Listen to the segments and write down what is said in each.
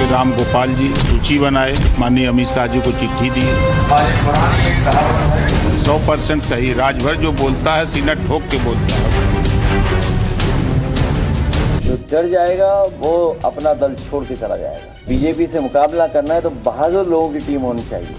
राम गोपाल जी सूची बनाए, माननीय अमित शाह जी को चिट्ठी दी। 100% सही। राजभर जो बोलता है सीना ठोक के बोलता है। जो डर जाएगा वो अपना दल छोड़ के चला जाएगा। बीजेपी से मुकाबला करना है तो बहादुर लोगों की टीम होनी चाहिए।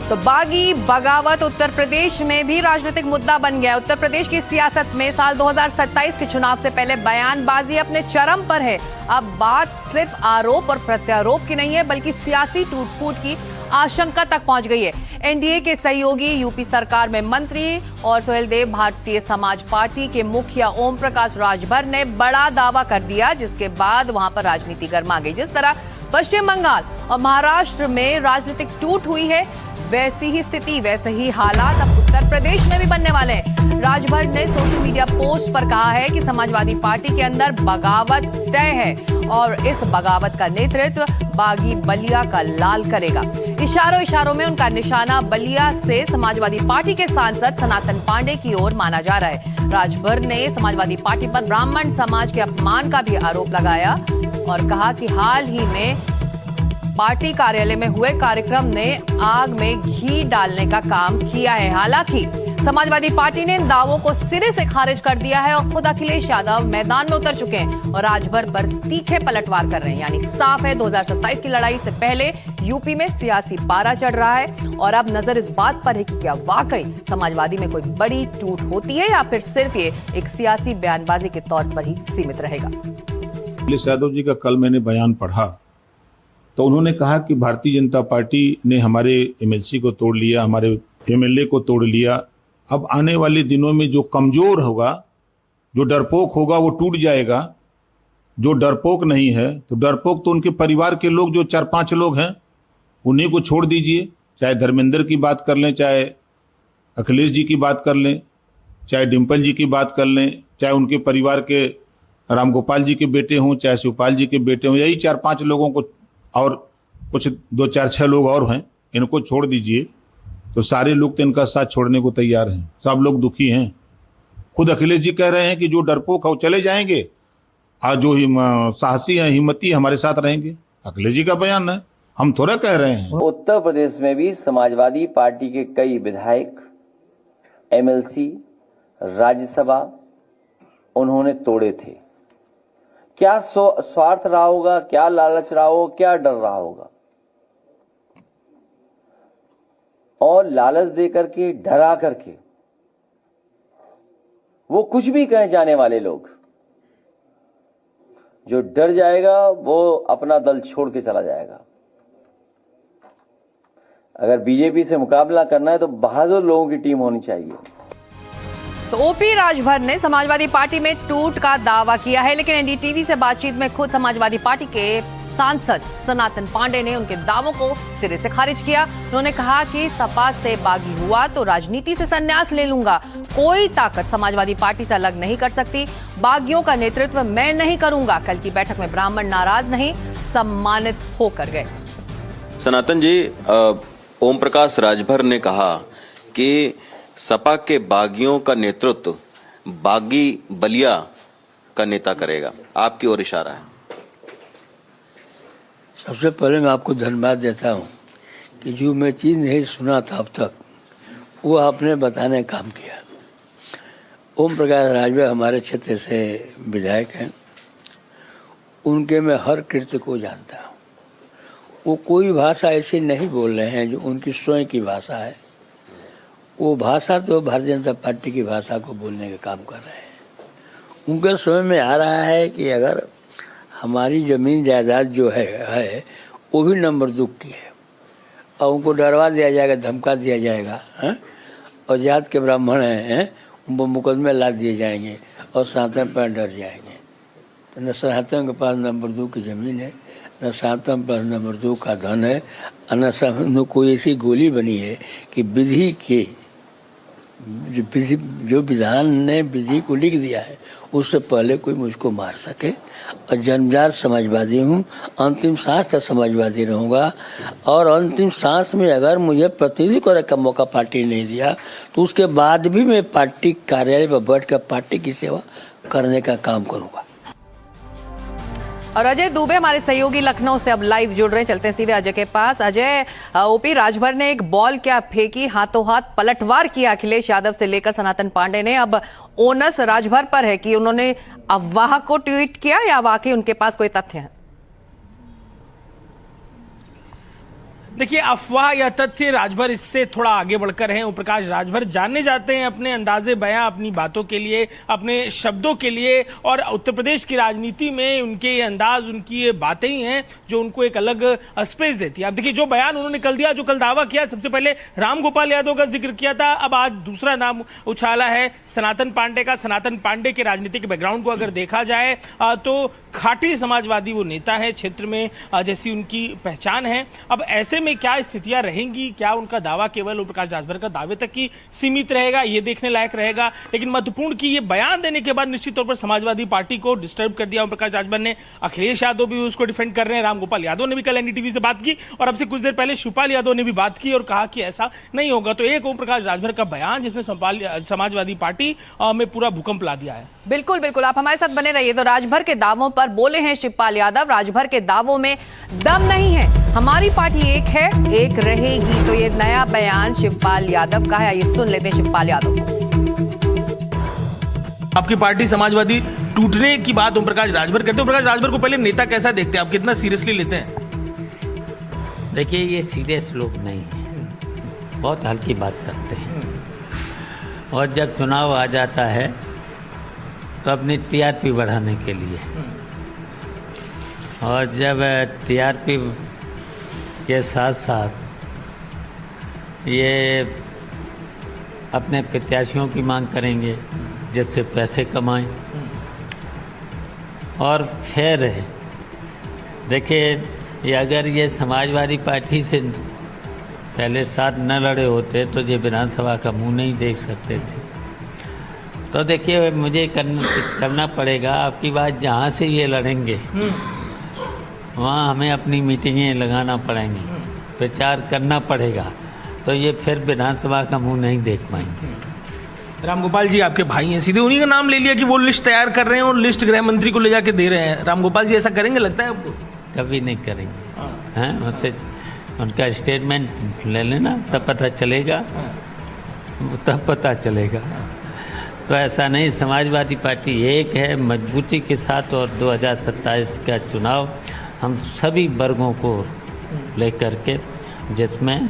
तो बागी बगावत उत्तर प्रदेश में भी राजनीतिक मुद्दा बन गया। उत्तर प्रदेश की सियासत में साल 2027 के चुनाव से पहले बयानबाजी अपने चरम पर है। अब बात सिर्फ आरोप और प्रत्यारोप की नहीं है, बल्कि सियासी टूट-फूट की आशंका तक पहुंच गई है। एनडीए के सहयोगी यूपी सरकार में मंत्री और सुहेलदेव भारतीय समाज पार्टी के मुखिया ओम प्रकाश राजभर ने बड़ा दावा कर दिया, जिसके बाद वहां पर राजनीति गर्मा गई। जिस तरह पश्चिम बंगाल और महाराष्ट्र में राजनीतिक टूट हुई है, वैसी ही स्थिति, वैसे ही हालात अब उत्तर प्रदेश में भी बनने वाले हैं। राजभर ने सोशल मीडिया पोस्ट पर कहा है कि समाजवादी पार्टी के अंदर बगावत तय है और इस बगावत का नेतृत्व बागी बलिया का लाल करेगा। इशारों इशारों में उनका निशाना बलिया से समाजवादी पार्टी के सांसद सनातन पांडे की ओर माना जा रहा है। राजभर ने समाजवादी पार्टी पर ब्राह्मण समाज के अपमान का भी आरोप लगाया और कहा कि हाल ही में पार्टी कार्यालय में हुए कार्यक्रम ने आग में घी डालने का काम किया है। हालांकि समाजवादी पार्टी ने इन दावों को सिरे से खारिज कर दिया है और खुद अखिलेश यादव मैदान में उतर चुके हैं और राजभर पर तीखे पलटवार कर रहे हैं। यानी साफ है 2027 की लड़ाई से पहले यूपी में सियासी पारा चढ़ रहा है और अब नजर इस बात पर है कि क्या वाकई समाजवादी में कोई बड़ी टूट होती है या फिर सिर्फ ये एक सियासी बयानबाजी के तौर पर ही सीमित रहेगा। अखिलेश यादव जी का कल मैंने बयान पढ़ा तो उन्होंने कहा कि भारतीय जनता पार्टी ने हमारे एमएलसी को तोड़ लिया, हमारे एमएलए को तोड़ लिया। अब आने वाले दिनों में जो कमजोर होगा, जो डरपोक होगा, वो टूट जाएगा। जो डरपोक नहीं है, तो डरपोक तो उनके परिवार के लोग, जो 4-5 लोग हैं, उन्हीं को छोड़ दीजिए। चाहे धर्मेंद्र की बात कर लें, चाहे अखिलेश जी की बात कर लें, चाहे डिम्पल जी की बात कर लें, चाहे उनके परिवार के राम गोपाल जी के बेटे हों, चाहे शिवपाल जी के बेटे हों, यही 4-5 लोगों को, और कुछ 2-4-6 लोग और हैं, इनको छोड़ दीजिए तो सारे लोग तो इनका साथ छोड़ने को तैयार हैं। सब लोग दुखी हैं। खुद अखिलेश जी कह रहे हैं कि जो डरपोक है वो चले जाएंगे और जो साहसी हैं, हिम्मती हमारे साथ रहेंगे। अखिलेश जी का बयान है, हम थोड़ा कह रहे हैं। उत्तर प्रदेश में भी समाजवादी पार्टी के कई विधायक, एमएलसी, राज्यसभा उन्होंने तोड़े थे। क्या स्वार्थ रहा होगा, क्या लालच रहा होगा, क्या डर रहा होगा, और लालच दे करके, डरा करके वो कुछ भी कहे जाने वाले लोग, जो डर जाएगा वो अपना दल छोड़ के चला जाएगा। अगर बीजेपी से मुकाबला करना है तो बहादुर लोगों की टीम होनी चाहिए। तो ओपी राजभर ने समाजवादी पार्टी में टूट का दावा किया है, लेकिन एनडीटीवी से बातचीत में खुद समाजवादी पार्टी के सांसद सनातन पांडे ने उनके दावों को सिरे से खारिज किया। उन्होंने कहा कि सपा से बागी हुआ तो राजनीति से संन्यास ले लूंगा। कोई ताकत समाजवादी पार्टी से अलग नहीं कर सकती। बागियों का नेतृत्व मैं नहीं करूंगा। कल की बैठक में ब्राह्मण नाराज नहीं, सम्मानित होकर गए। सनातन जी, ओम प्रकाश राजभर ने कहा कि सपा के बागियों का नेतृत्व बागी बलिया का नेता करेगा। आपकी ओर इशारा है। सबसे पहले मैं आपको धन्यवाद देता हूं कि जो मैं चीज़ नहीं सुना था अब तक, वो आपने बताने का काम किया। ओम प्रकाश राजभर हमारे क्षेत्र से विधायक हैं। उनके मैं हर कृत्य को जानता हूँ। वो कोई भाषा ऐसी नहीं बोल रहे हैं जो उनकी स्वयं की भाषा है। वो भाषा तो भारतीय जनता पार्टी की भाषा को बोलने का काम कर रहे हैं। उनके समझ में आ रहा है कि अगर हमारी ज़मीन जायदाद जो है वो भी नंबर 2 की है और उनको डरवा दिया जाएगा, धमका दिया जाएगा, और जात के ब्राह्मण हैं उनको मुकदमे ला दिए जाएंगे और सनातन पर डर जाएंगे। तो न सनातन के पास नंबर 2 की ज़मीन है, न सनातन पर नंबर 2 का धन है, न कोई ऐसी गोली बनी है कि विधि के जो विधान ने विधि को लिख दिया है उससे पहले कोई मुझको मार सके। और जन्मजात समाजवादी हूँ, अंतिम सांस तक समाजवादी रहूँगा। और अंतिम सांस में अगर मुझे प्रतिनिधि करने का मौका पार्टी ने नहीं दिया तो उसके बाद भी मैं पार्टी कार्यालय पर बैठकर पार्टी की सेवा करने का काम करूँगा। और अजय दुबे हमारे सहयोगी लखनऊ से अब लाइव जुड़ रहे हैं। चलते हैं सीधे अजय के पास। अजय, ओपी राजभर ने एक बॉल क्या फेंकी, हाथों हाथ पलटवार किया अखिलेश यादव से लेकर सनातन पांडे ने। अब ओनस राजभर पर है कि उन्होंने अफवाह को ट्वीट किया या वाकई उनके पास कोई तथ्य है। देखिए, अफवाह या तथ्य, राजभर इससे थोड़ा आगे बढ़कर हैं। ओम प्रकाश राजभर जाने जाते हैं अपने अंदाजे बयां, अपनी बातों के लिए, अपने शब्दों के लिए। और उत्तर प्रदेश की राजनीति में उनके ये अंदाज, उनकी ये बातें ही हैं जो उनको एक अलग स्पेस देती है। अब देखिए, जो बयान उन्होंने कल दिया, जो कल दावा किया, सबसे पहले राम गोपाल यादव का जिक्र किया था। अब आज दूसरा नाम उछाला है सनातन पांडे का। सनातन पांडे के राजनीतिक बैकग्राउंड को अगर देखा जाए तो खाटी समाजवादी वो नेता है, क्षेत्र में जैसी उनकी पहचान है। अब ऐसे में क्या स्थितियां रहेंगी, क्या उनका दावा केवल ओम प्रकाश राजभर का दावे तक ही सीमित रहेगा, ये देखने लायक रहेगा। लेकिन महत्वपूर्ण कि ये बयान देने के बाद निश्चित तौर पर समाजवादी पार्टी को डिस्टर्ब कर दिया ओम प्रकाश राजभर ने। अखिलेश यादव भी उसको डिफेंड कर रहे हैं, राम गोपाल यादव ने भी कल एनडीटीवी से बात की और अब से कुछ देर पहले शिवपाल यादव ने भी बात की और कहा कि ऐसा नहीं होगा। तो एक ओम प्रकाश राजभर का बयान जिसने समाजवादी पार्टी में पूरा भूकंप ला दिया है। बिल्कुल बिल्कुल, आप हमारे साथ बने रहिए। तो राजभर के दावों पर बोले हैं शिवपाल यादव, राजभर के दावों में दम नहीं है, हमारी पार्टी एक है, एक रहेगी। तो ये नया बयान शिवपाल यादव का है, ये सुन लेते हैं शिवपाल यादव। आपकी पार्टी समाजवादी टूटने की बात ओम प्रकाश राजभर करते हैं। ओम प्रकाश राजभर को पहले नेता कैसा देखते हैं आप, कितना सीरियसली लेते हैं? देखिए, ये सीरियस लोग नहीं हैं, बहुत हल्की बात करते हैं। और जब चुनाव आ जाता है तो अपनी टीआरपी बढ़ाने के लिए, और जब टीआरपी के साथ साथ ये अपने प्रत्याशियों की मांग करेंगे जिससे पैसे कमाएं। और फिर देखिए, ये अगर ये समाजवादी पार्टी से पहले साथ न लड़े होते तो ये विधानसभा का मुंह नहीं देख सकते थे। तो देखिए, मुझे करना पड़ेगा। आपकी बात, जहाँ से ये लड़ेंगे वहाँ हमें अपनी मीटिंगें लगाना पड़ेंगी, प्रचार करना पड़ेगा, तो ये फिर विधानसभा का मुंह नहीं देख पाएंगे। राम गोपाल जी आपके भाई हैं, सीधे उन्हीं का नाम ले लिया कि वो लिस्ट तैयार कर रहे हैं और लिस्ट गृह मंत्री को ले जाके दे रहे हैं। राम गोपाल जी ऐसा करेंगे, लगता है आपको? कभी नहीं करेंगे। हैं, मुझसे उनका स्टेटमेंट ले लेना, तब पता चलेगा, तब पता चलेगा। तो ऐसा नहीं, समाजवादी पार्टी एक है मजबूती के साथ। और 2027 का चुनाव हम सभी वर्गों को लेकर के, जिसमें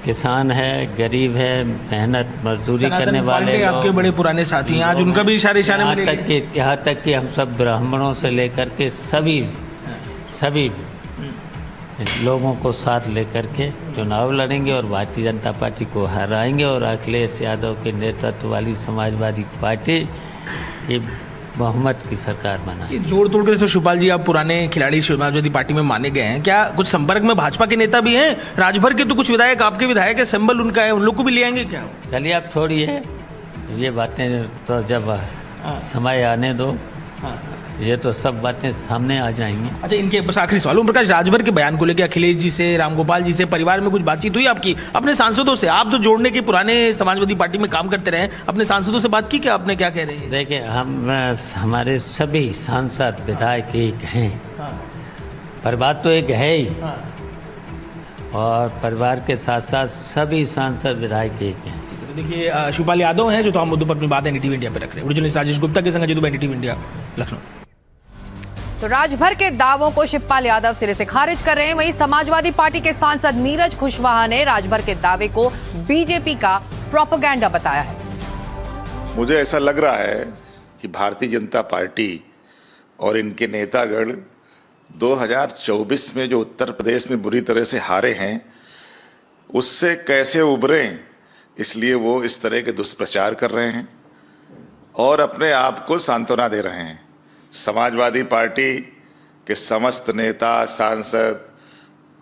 किसान है, गरीब है, मेहनत मजदूरी करने वाले आपके बड़े पुराने साथी हैं, आज उनका भी इशारे यहाँ तक कि हम सब ब्राह्मणों से लेकर के सभी लोगों को साथ लेकर के चुनाव लड़ेंगे और भारतीय जनता पार्टी को हराएंगे। और अखिलेश यादव के नेतृत्व वाली समाजवादी पार्टी ये बहुमत की सरकार बनाए। जोड़ तोड़ कर तो शिवपाल जी, आप पुराने खिलाड़ी समाजवादी पार्टी में माने गए हैं, क्या कुछ संपर्क में भाजपा के नेता भी हैं? राजभर के तो कुछ विधायक आपके विधायक है, सिंबल उनका है, उन लोग को भी ले आएंगे क्या? चलिए, आप छोड़िए ये बातें, तो जब समय आने दो ये तो सब बातें सामने आ जाएंगी। अच्छा, इनके बस आखिरी सवाल, ओम प्रकाश राजभर के बयान को लेकर अखिलेश जी से, राम गोपाल जी से, परिवार में कुछ बातचीत हुई आपकी? अपने सांसदों से, आप तो जोड़ने के पुराने समाजवादी पार्टी में काम करते रहे, अपने सांसदों से बात की क्या आपने, क्या कह रहे हैं? देखिए, हमारे सभी सांसद विधायक एक हैं। परिवार तो एक है ही, और परिवार के साथ साथ सभी सांसद विधायक एक हैं। देखिए, शिवपाल यादव हैं जो तमाम मुद्दों पर अपनी बात एनडीटीवी इंडिया पे रख रहे हैं। ओरिजिनलिस्ट राजेश गुप्ता के संग जीतू, एनडीटीवी इंडिया, लखनऊ। तो राजभर के दावों को शिवपाल यादव सिरे से खारिज कर रहे हैं। वहीं समाजवादी पार्टी के सांसद नीरज कुशवाहा ने राजभर के दावे को बीजेपी का प्रोपेगेंडा बताया है। मुझे ऐसा लग रहा है कि भारतीय जनता पार्टी और इनके नेतागण 2024 में जो उत्तर प्रदेश में बुरी तरह से हारे हैं उससे कैसे उभरें, इसलिए वो इस तरह के दुष्प्रचार कर रहे हैं और अपने आप को सांत्वना दे रहे हैं। समाजवादी पार्टी के समस्त नेता, सांसद,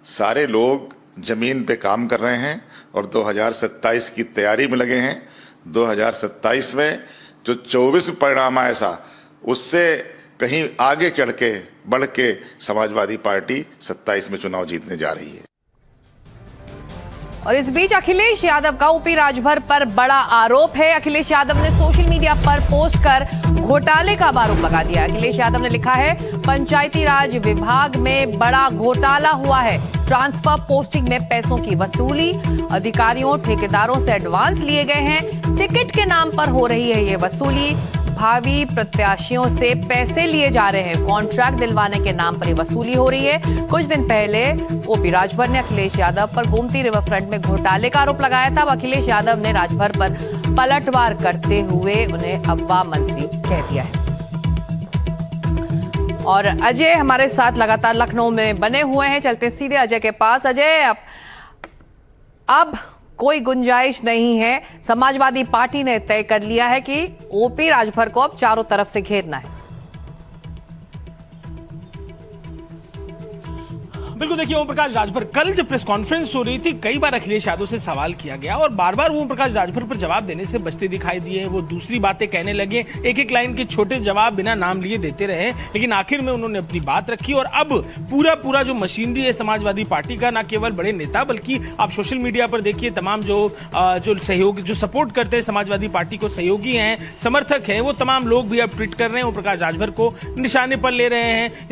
सारे लोग जमीन पे काम कर रहे हैं और 2027 की तैयारी में लगे हैं। 2027 में जो 24 में परिणाम आया ऐसा, उससे कहीं आगे बढ़ के समाजवादी पार्टी 27 में चुनाव जीतने जा रही है। और इस बीच अखिलेश यादव का ओपी राजभर पर बड़ा आरोप है। अखिलेश यादव ने सोशल मीडिया पर पोस्ट कर घोटाले का आरोप लगा दिया। अखिलेश यादव ने लिखा है, पंचायती राज विभाग में बड़ा घोटाला हुआ है। ट्रांसफर पोस्टिंग में पैसों की वसूली, अधिकारियों ठेकेदारों से एडवांस लिए गए हैं, टिकट के नाम पर हो रही है ये वसूली, भावी प्रत्याशियों से पैसे लिए जा रहे हैं, कॉन्ट्रैक्ट दिलवाने के नाम पर ये वसूली हो रही है। कुछ दिन पहले ओपी राजभर ने अखिलेश यादव पर गोमती रिवर फ्रंट में घोटाले का आरोप लगाया था। अब अखिलेश यादव ने राजभर पर पलटवार करते हुए उन्हें अफवाह मंत्री कह दिया है। और अजय हमारे साथ लगातार लखनऊ में बने हुए हैं, चलते सीधे अजय के पास। अजय, अब कोई गुंजाइश नहीं है, समाजवादी पार्टी ने तय कर लिया है कि ओपी राजभर को अब चारों तरफ से घेरना है। बिल्कुल, देखिए ओम प्रकाश राजभर, कल जब प्रेस कॉन्फ्रेंस हो रही थी कई बार अखिलेश यादव से सवाल किया गया और बार बार ओम प्रकाश राजभर पर जवाब देने से बचते दिखाई दिए। वो दूसरी बातें कहने लगे, एक एक लाइन के छोटे जवाब बिना नाम लिए देते रहे, लेकिन आखिर में उन्होंने अपनी बात रखी। और अब पूरा जो मशीनरी है समाजवादी पार्टी का, ना केवल बड़े नेता बल्कि आप सोशल मीडिया पर देखिए तमाम जो सहयोग, जो सपोर्ट करते हैं समाजवादी पार्टी को, सहयोगी हैं, समर्थक हैं, वो तमाम लोग भी अब ट्वीट कर रहे हैं, ओम प्रकाश राजभर को निशाने पर ले रहे हैं।